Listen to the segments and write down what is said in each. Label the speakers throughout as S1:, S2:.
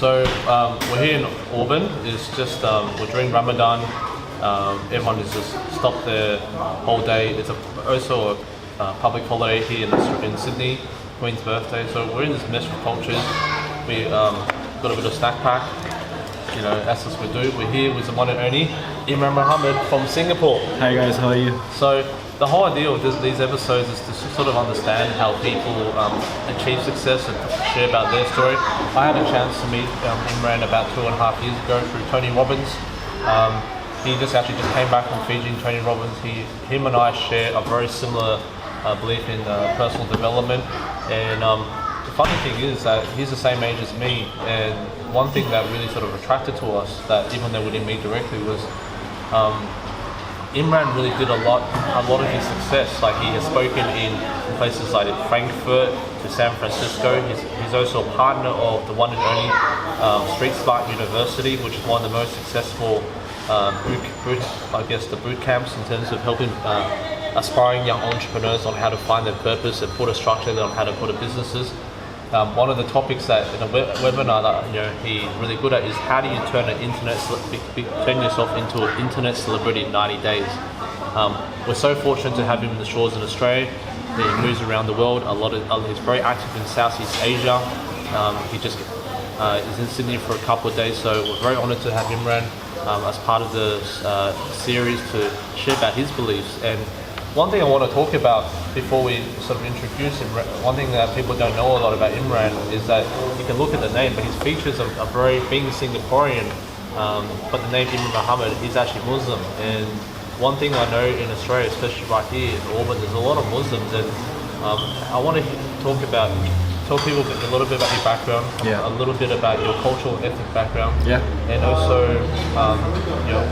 S1: We're here in Auburn. It's just we're during Ramadan. Everyone has just stopped their whole day. It's also a public holiday here in Sydney, Queen's birthday. So we're in this mesh of cultures. We got a bit of snack pack. You know, as we do. We're here with the one and only Imran Mohammed from Singapore.
S2: Hi guys, how are you?
S1: So the whole idea of these episodes is to sort of understand how people achieve success and share about their story. I had a chance to meet Imran about 2.5 years ago through Tony Robbins. He just came back from Fiji. Tony Robbins, him and I share a very similar belief in personal development. And the funny thing is that he's the same age as me. And one thing that really sort of attracted to us, that even though we didn't meet directly, was Imran really did a lot of his success. Like, he has spoken in places like Frankfurt to San Francisco. He's also a partner of the one and only Street Smart University, which is one of the most successful boot camps in terms of helping aspiring young entrepreneurs on how to find their purpose and put a structure on how to put a businesses. One of the topics that in a webinar that he's really good at is how do you turn turn yourself into an internet celebrity in 90 days. We're so fortunate to have him in the shores in Australia. He moves around the world. He's very active in Southeast Asia. He just is in Sydney for a couple of days, so we're very honoured to have Imran as part of the series to share about his beliefs. And one thing I want to talk about before we sort of introduce him, one thing that people don't know a lot about Imran is that you can look at the name, but his features are very, being Singaporean, but the name Imran Mohammed, he's actually Muslim. And one thing I know in Australia, especially right here in Auburn, there's a lot of Muslims, and I want to tell people a little bit about your background, a little bit about your cultural and ethnic background, and also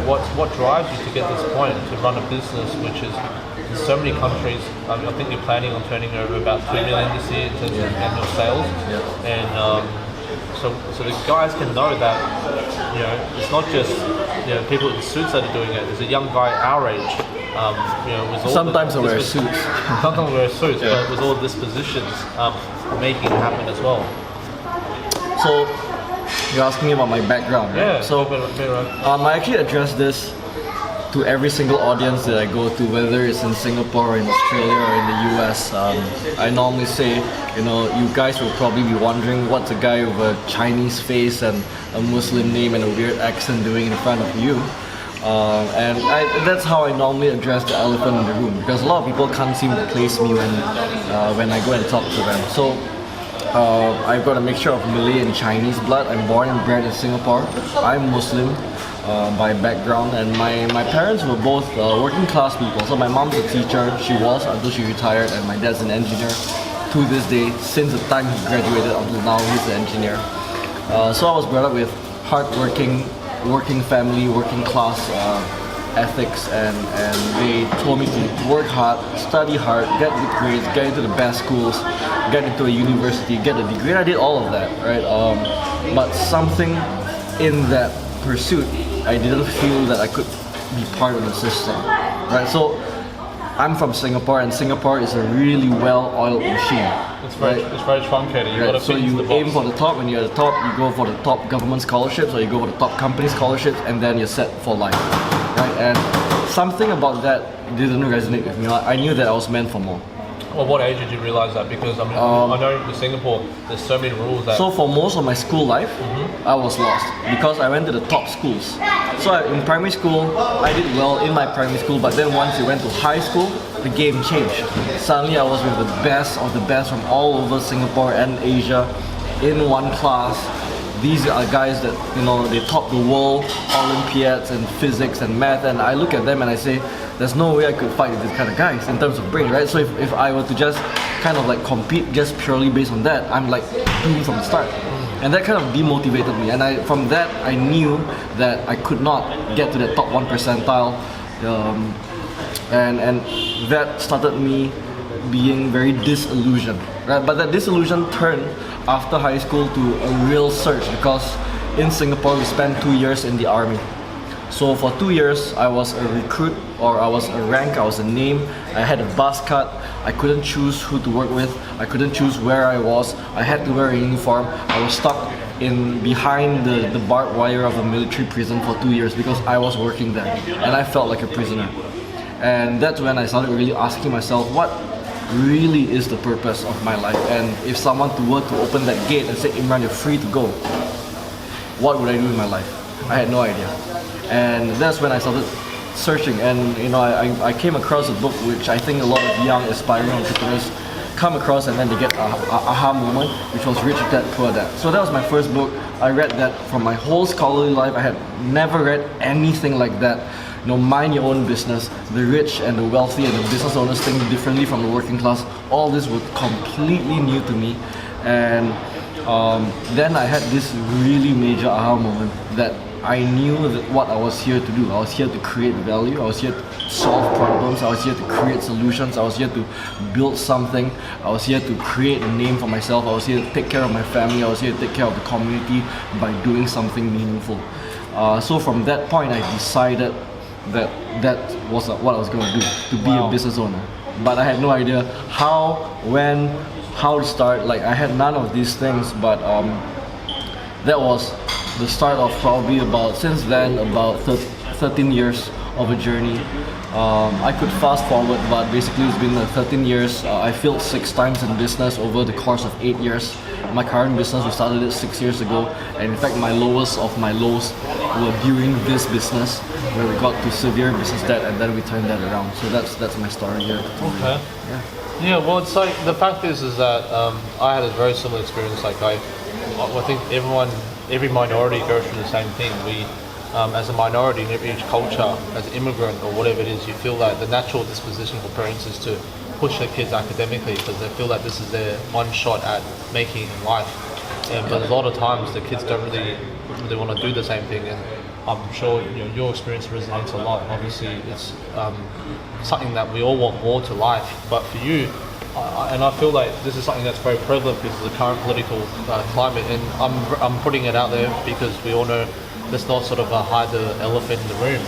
S1: what drives you to get this point to run a business which is in so many countries. I think you're planning on turning over about 2 million this year in terms of annual sales, and so the guys can know that it's not just people in suits that are doing it. There's a young guy our age.
S2: Sometimes I wear suits.
S1: Sometimes we wear suits, but with all the dispositions, making it happen as well.
S2: So you're asking me about my background, right?
S1: Yeah.
S2: So I actually address this to every single audience that I go to, whether it's in Singapore or in Australia or in the US. I normally say, you guys will probably be wondering what's a guy with a Chinese face and a Muslim name and a weird accent doing in front of you. That's how I normally address the elephant in the room, because a lot of people can't seem to place me when I go and talk to them. So I've got a mixture of Malay and Chinese blood. I'm born and bred in Singapore. I'm Muslim by background, and my parents were both working class people. So my mom's a teacher, she was until she retired, and my dad's an engineer to this day. Since the time he graduated until now, he's an engineer. So I was brought up with working family, working class ethics, and they told me to work hard, study hard, get good grades, get into the best schools, get into a university, get a degree. And I did all of that, right? But something in that pursuit, I didn't feel that I could be part of the system, right? So I'm from Singapore, and Singapore is a really well-oiled machine.
S1: It's very truncated.
S2: So you aim for the top. When you're at the top, you go for the top government scholarships, or you go for the top company scholarships, and then you're set for life, right? And something about that didn't resonate with me. I knew that I was meant for more.
S1: Well, what age did you realize that? Because I know in Singapore there's so many rules that.
S2: So for most of my school life, I was lost because I went to the top schools. So in primary school, I did well in my primary school, but then once you went to high school, the game changed. Suddenly I was with the best of the best from all over Singapore and Asia in one class. These are guys that, they top the world, Olympiads and physics and math, and I look at them and I say, there's no way I could fight with these kind of guys in terms of brain, right? So if I were to just kind of like compete just purely based on that, I'm like doomed from the start. And that kind of demotivated me, and from that I knew that I could not get to the top 1 percentile, and that started me being very disillusioned, right? But that disillusion turned after high school to a real search, because in Singapore we spent 2 years in the army. So for 2 years, I was a recruit, or I was a rank, I was a name, I had a buzz cut, I couldn't choose who to work with, I couldn't choose where I was, I had to wear a uniform, I was stuck in behind the barbed wire of a military prison for 2 years because I was working there and I felt like a prisoner. And that's when I started really asking myself, what really is the purpose of my life? And if someone were to open that gate and say, Imran, you're free to go, what would I do in my life? I had no idea. And that's when I started searching, and I came across a book which I think a lot of young aspiring entrepreneurs come across, and then they get a aha moment, which was Rich Dad Poor Dad. So that was my first book. I read that from my whole scholarly life. I had never read anything like that. Mind your own business, the rich and the wealthy and the business owners think differently from the working class. All this was completely new to me, and then I had this really major aha moment that I knew that what I was here to do. I was here to create value. I was here to solve problems. I was here to create solutions. I was here to build something. I was here to create a name for myself. I was here to take care of my family. I was here to take care of the community by doing something meaningful. So from that point, I decided that was what I was going to do, to be a business owner. But I had no idea how, when, how to start. Like, I had none of these things, but that was the start of probably about 13 years of a journey. I could fast forward, but basically it's been 13 years. I failed 6 times in business over the course of 8 years. My current business, we started it 6 years ago, and in fact my lowest of my lows were during this business, where we got to severe business debt and then we turned that around. So that's my story here.
S1: Okay. Yeah, well, it's like, the fact is that I had a very similar experience. Like, I think every minority goes through the same thing. We, as a minority in each culture, as an immigrant or whatever it is, you feel like the natural disposition for parents is to push their kids academically because they feel like this is their one shot at making it in life. But a lot of times the kids don't really want to do the same thing, and I'm sure your experience resonates a lot. Obviously, it's something that we all want more to life, but for you, and I feel like this is something that's very prevalent because of the current political climate, and I'm putting it out there because we all know let's not sort of hide the elephant in the room.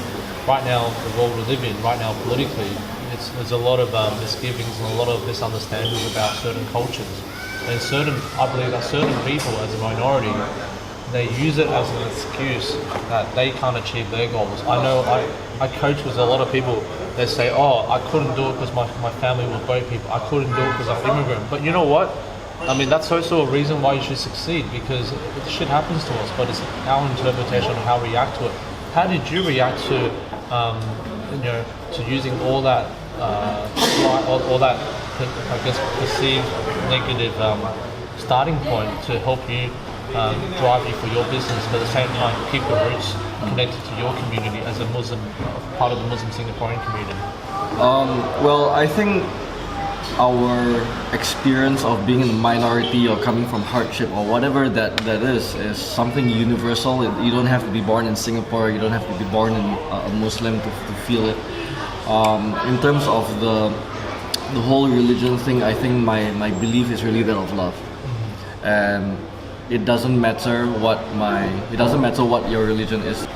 S1: Right now, the world we live in, right now politically, there's a lot of misgivings and a lot of misunderstandings about certain cultures. And I believe that certain people as a minority, they use it as an excuse that they can't achieve their goals. I know I coach with a lot of people. They say, oh, I couldn't do it because my family was boat people. I couldn't do it because I'm immigrant. But you know what? I mean, that's also a reason why you should succeed, because shit happens to us, but it's our interpretation of how we react to it. How did you react to, to using all that, I guess, perceived negative starting point to help you drive you for your business, but at the same time keep the roots connected to your community as a Muslim, part of the Muslim Singaporean community?
S2: Well, I think our experience of being in a minority or coming from hardship or whatever that is something universal. You don't have to be born in Singapore, you don't have to be born in a Muslim to feel it. In terms of the whole religion thing, I think my belief is really that of love. And it doesn't matter what your religion is.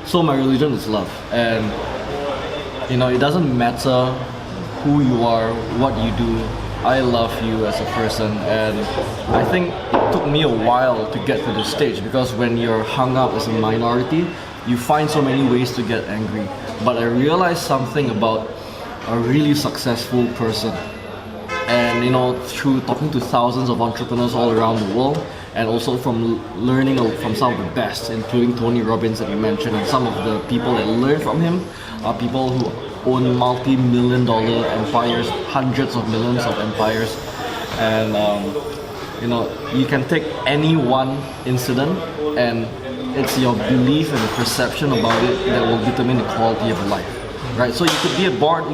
S2: So my religion is love, and it doesn't matter who you are, what you do. I love you as a person, and I think it took me a while to get to this stage, because when you're hung up as a minority, you find so many ways to get angry. But I realized something about a really successful person. And through talking to thousands of entrepreneurs all around the world, and also from learning from some of the best, including Tony Robbins that you mentioned, and some of the people that learn from him are people who own multi-million-dollar empires, hundreds of millions of empires. And you can take any one incident, and it's your belief and the perception about it that will determine the quality of your life. Right, so you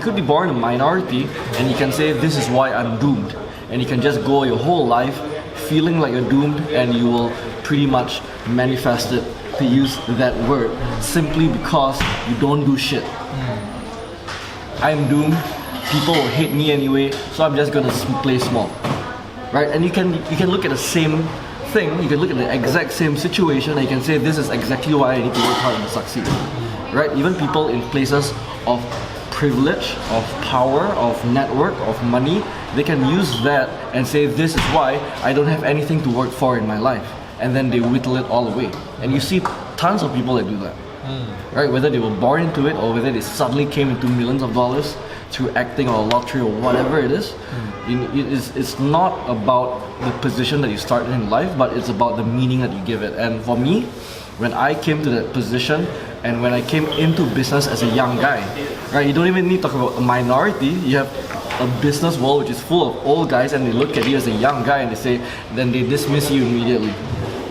S2: could be born a minority, and you can say, this is why I'm doomed, and you can just go your whole life feeling like you're doomed, and you will pretty much manifest it, to use that word, simply because you don't do shit. I'm doomed, people will hate me anyway, so I'm just gonna play small. Right, and you can look at the same thing, you can look at the exact same situation, and you can say, this is exactly why I need to work hard and succeed. Right, even people in places of privilege, of power, of network, of money, they can use that and say, this is why I don't have anything to work for in my life. and then they whittle it all away. And you see tons of people that do that. Right? Whether they were born into it or whether they suddenly came into millions of dollars through acting or lottery or whatever it is. It's not about the position that you started in life, but it's about the meaning that you give it. And for me, when I came to that position and when I came into business as a young guy, right? You don't even need to talk about a minority. You have a business world which is full of old guys, and they look at you as a young guy and they say, then they dismiss you immediately.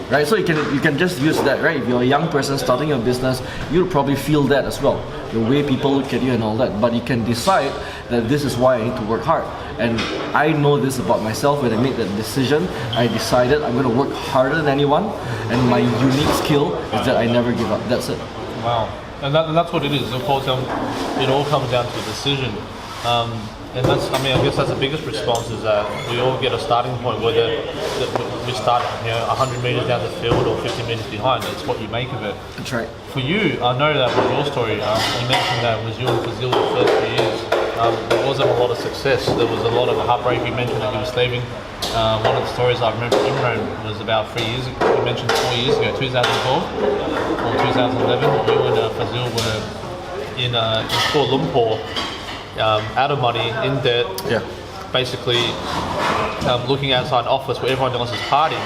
S2: Right, so you can just use that, right? If you're a young person starting your business, you'll probably feel that as well, the way people look at you and all that. But you can decide that this is why I need to work hard. And I know this about myself. When I made that decision, I decided I'm going to work harder than anyone, and my unique skill is that I never give up. That's it.
S1: Wow, and that's what it is. Of course, it all comes down to a decision. And that's, I guess that's the biggest response, is that we all get a starting point, whether we start 100 meters down the field or 50 meters behind. It's what you make of it.
S2: That's right.
S1: For you, I know that was your story. You mentioned that was you and Fazil the first few years. There wasn't a lot of success. There was a lot of heartbreak. You mentioned that you were leaving. One of the stories I remember Imran was about 3 years ago. You mentioned 4 years ago, 2012 or 2011. You and Fazil were in Kuala Lumpur. Out of money, in debt, basically looking outside the office where everyone else is partying.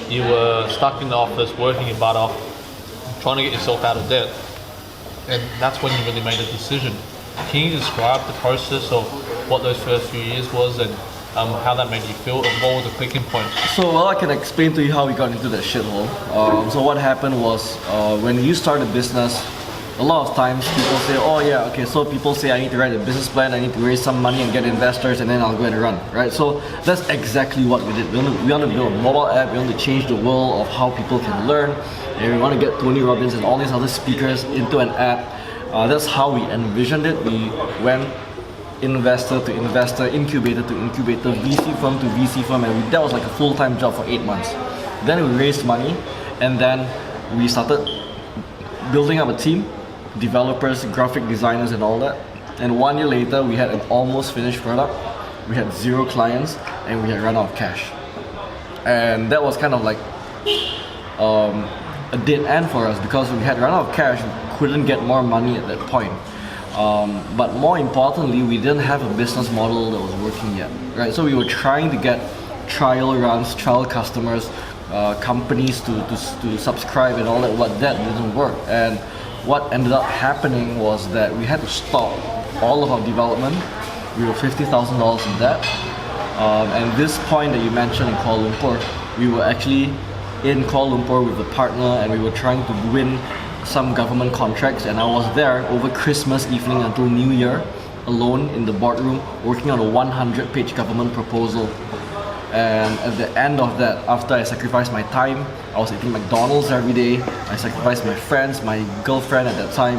S1: You were stuck in the office, working your butt off, trying to get yourself out of debt, and that's when you really made a decision. Can you describe the process of what those first few years was and how that made you feel, and what was the clicking point?
S2: So, I can explain to you how we got into that shithole. So what happened was, when you start a business, a lot of times people say, oh yeah, okay, so people say I need to write a business plan, I need to raise some money and get investors, and then I'll go and run, right? So that's exactly what we did. We want to build a mobile app, we want to change the world of how people can learn, and we want to get Tony Robbins and all these other speakers into an app. That's how we envisioned it. We went investor to investor, incubator to incubator, VC firm to VC firm, and that was like a full-time job for 8 months. Then we raised money, and then we started building up a team, developers, graphic designers and all that. And 1 year later, we had an almost finished product, we had 0 clients, and we had run out of cash. And that was kind of like a dead end for us, because we had run out of cash, we couldn't get more money at that point. But more importantly, we didn't have a business model that was working yet, right? So we were trying to get trial runs, trial customers, companies to subscribe and all that, but that didn't work. And what ended up happening was that we had to stop all of our development. We were $50,000 in debt. And this point that you mentioned in Kuala Lumpur, we were actually in Kuala Lumpur with a partner, and we were trying to win some government contracts, and I was there over Christmas evening until New Year, alone in the boardroom, working on a 100-page government proposal. And at the end of that, after I sacrificed my time, I was eating McDonald's every day. I sacrificed my friends, my girlfriend at that time.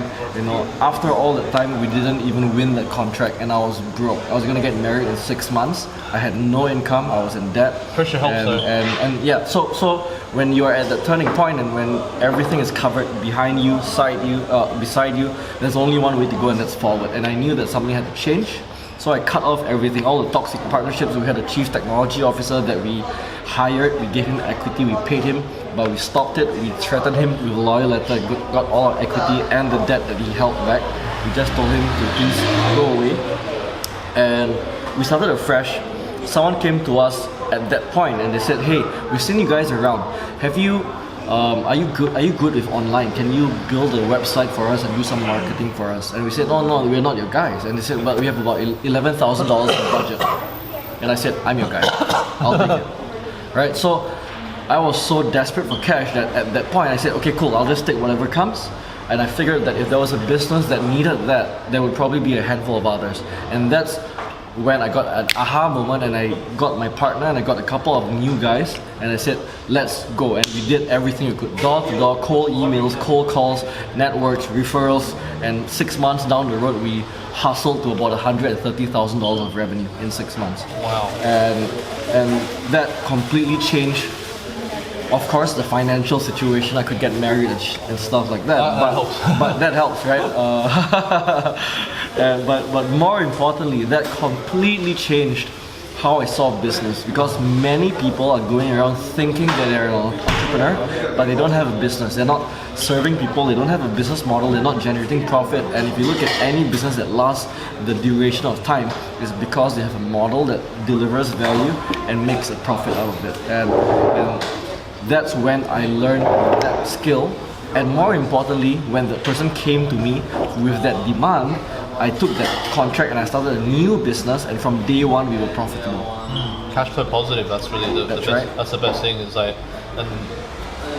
S2: After all that time, we didn't even win that contract, and I was broke. I was gonna get married in 6 months. I had no income. I was in debt.
S1: Pressure helps, though.
S2: And yeah, so when you are at that turning point, and when everything is covered behind you, beside you, there's only one way to go, and that's forward. And I knew that something had to change. So I cut off everything, all the toxic partnerships. We had a chief technology officer that we hired, we gave him equity, we paid him, but we stopped it. We threatened him with a lawyer letter, got all our equity and the debt that he held back. We just told him to please go away. And we started afresh. Someone came to us at that point and they said, hey, we've seen you guys around. Are you good with online? Can you build a website for us and do some marketing for us? And we said, oh no, we're not your guys. And they said, but we have about $11,000 in budget. And I said, I'm your guy. I'll take it. Right? So I was so desperate for cash that at that point I said, okay, cool, I'll just take whatever comes. And I figured that if there was a business that needed that, there would probably be a handful of others. And that's when I got an aha moment, and I got my partner and I got a couple of new guys, and I said, let's go. And we did everything we could, door to door, cold emails, cold calls, networks, referrals, and 6 months down the road we hustled to about $130,000 of revenue in 6 months.
S1: Wow.
S2: And that completely changed, of course, the financial situation. I could get married and stuff like that.
S1: That helps.
S2: But that helps, right? But more importantly, that completely changed how I saw business, because many people are going around thinking that they're an entrepreneur, but they don't have a business. They're not serving people. They don't have a business model. They're not generating profit. And if you look at any business that lasts the duration of time, it's because they have a model that delivers value and makes a profit out of it. And that's when I learned that skill. And more importantly, when the person came to me with that demand, I took that contract and I started a new business, and from day one we were profitable.
S1: Cash flow positive, that's really the best.
S2: Right.
S1: That's the best thing, is like, and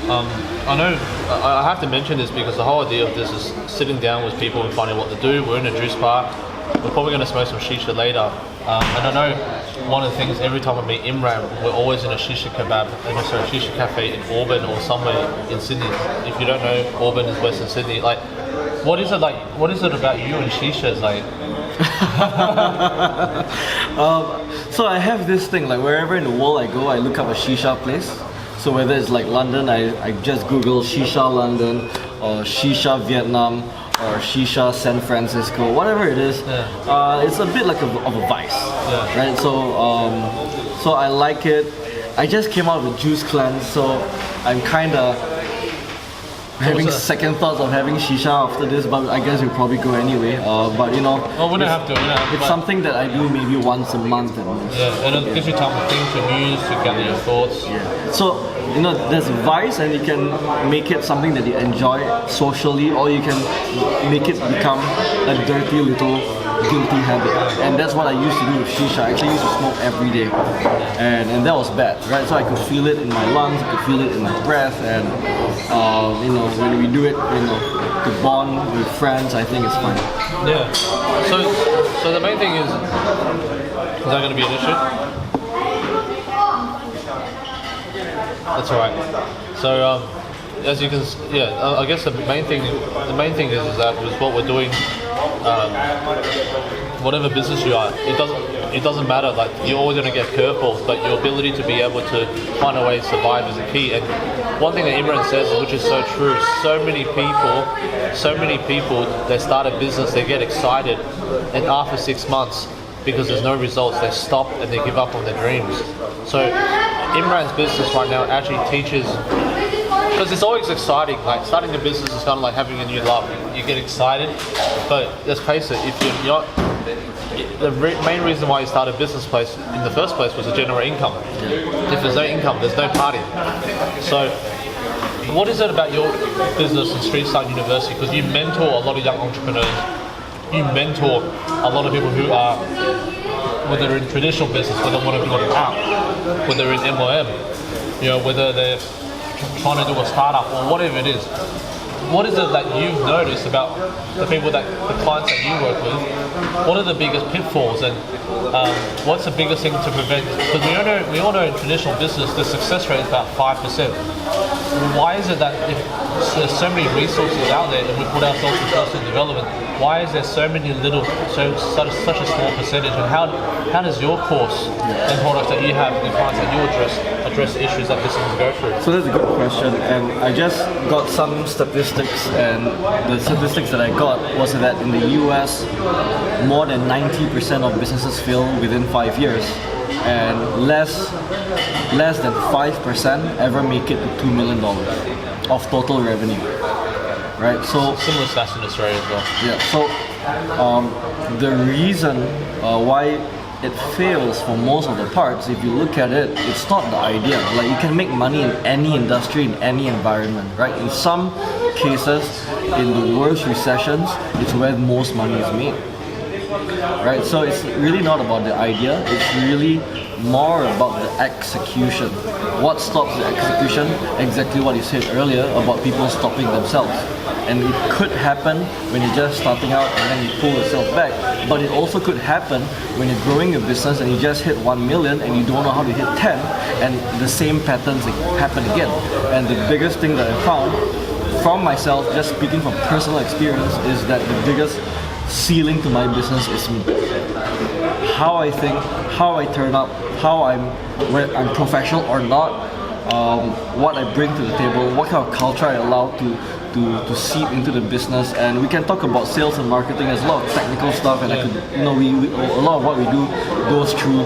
S1: I know I have to mention this because the whole idea of this is sitting down with people and finding what to do. We're in a juice bar. We're probably going to smoke some shisha later. And I know one of the things, every time I meet Imran, we're always in a shisha cafe in Auburn or somewhere in Sydney. If you don't know, Auburn is Western Sydney. Like, what is it about you and shisha? Like,
S2: so I have this thing, like wherever in the world I go, I look up a shisha place. So whether it's like London, I just Google shisha London or shisha Vietnam or shisha San Francisco, whatever it is. It's a bit like of a vice, right? So I like it. I just came out of a juice cleanse, so I'm kind of having second thoughts of having shisha after this, but I guess we'll probably go anyway. But you know,
S1: we don't have to.
S2: It's something that I do maybe once a month at most.
S1: Yeah, and it gives you time to think, to muse, to gather your thoughts.
S2: Yeah. So you know, there's vice, and you can make it something that you enjoy socially, or you can make it become a dirty little guilty habit. And that's what I used to do with shisha. I actually used to smoke every day, and that was bad, right? So I could feel it in my lungs, I could feel it in my breath, and you know, when we do it, you know, to bond with friends, I think it's fun.
S1: Yeah. So the main thing is that going to be an issue? That's all right. So as you can, I guess the main thing is that with what we're doing, whatever business you are, it doesn't matter. Like, you're always going to get curveballs, but your ability to be able to find a way to survive is the key. And one thing that Imran says, which is so true, so many people, they start a business, they get excited, and after 6 months, because there's no results, they stop and they give up on their dreams. So Imran's business right now actually teaches, because it's always exciting. Like, starting a business is kind of like having a new love. You get excited, but let's face it, if you're not, the main reason why you started a business place in the first place was to generate income. If there's no income, there's no party. So what is it about your business and Street Start University? Because you mentor a lot of young entrepreneurs. You mentor a lot of people who are, whether they're in traditional business, whether they want to build an app, whether they're in MLM, you know, whether they're trying to do a startup or whatever it is. What is it that you've noticed about the people the clients that you work with? What are the biggest pitfalls, and what's the biggest thing to prevent? Because we all know in traditional business the success rate is about 5%. Why is it that if there's so many resources out there and we put ourselves in personal development, why is there so many such a small percentage? And how does your course and products that you have, the clients that you address the issues that businesses go through?
S2: So that's a good question, and I just got some statistics, and the statistics that I got was that in the US, more than 90% of businesses fail within 5 years, and less than 5% ever make it to $2 million of total revenue. Right, so
S1: similar stats in Australia as well.
S2: Yeah, so the reason why it fails for most of the parts, if you look at it, it's not the idea. Like, you can make money in any industry, in any environment, right? In some cases, in the worst recessions, it's where most money is made. Right, so it's really not about the idea, it's really more about the execution. What stops the execution? Exactly what you said earlier about people stopping themselves. And it could happen when you're just starting out and then you pull yourself back. But it also could happen when you're growing your business and you just hit 1 million and you don't know how to hit 10, and the same patterns happen again. And the biggest thing that I found from myself, just speaking from personal experience, is that the biggest ceiling to my business is me. How I think, how I turn up, whether I'm professional or not, what I bring to the table, what kind of culture I allow to seep into the business. And we can talk about sales and marketing. There's a lot of technical stuff, and a lot of what we do goes through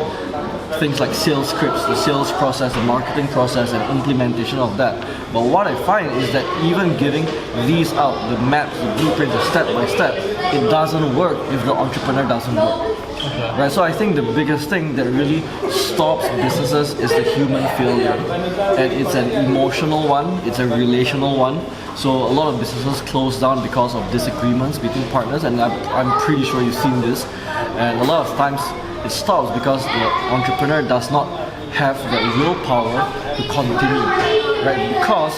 S2: things like sales scripts, the sales process, the marketing process, and implementation of that. But what I find is that even giving these out, the maps, the blueprints, the step by step, it doesn't work if the entrepreneur doesn't work.
S1: Okay.
S2: Right, so I think the biggest thing that really stops businesses is the human failure, and it's an emotional one, it's a relational one. So a lot of businesses close down because of disagreements between partners, and I'm pretty sure you've seen this. And a lot of times it stops because the entrepreneur does not have the willpower to continue, right? Because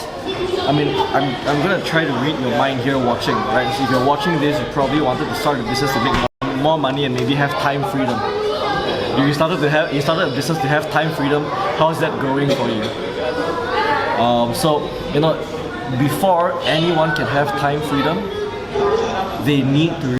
S2: I mean, I'm gonna try to read your mind here watching, right? So if you're watching this, you probably wanted to start a business to make more money and maybe have time freedom. If you started a business to have time freedom, how's that going for you? So before anyone can have time freedom, they need to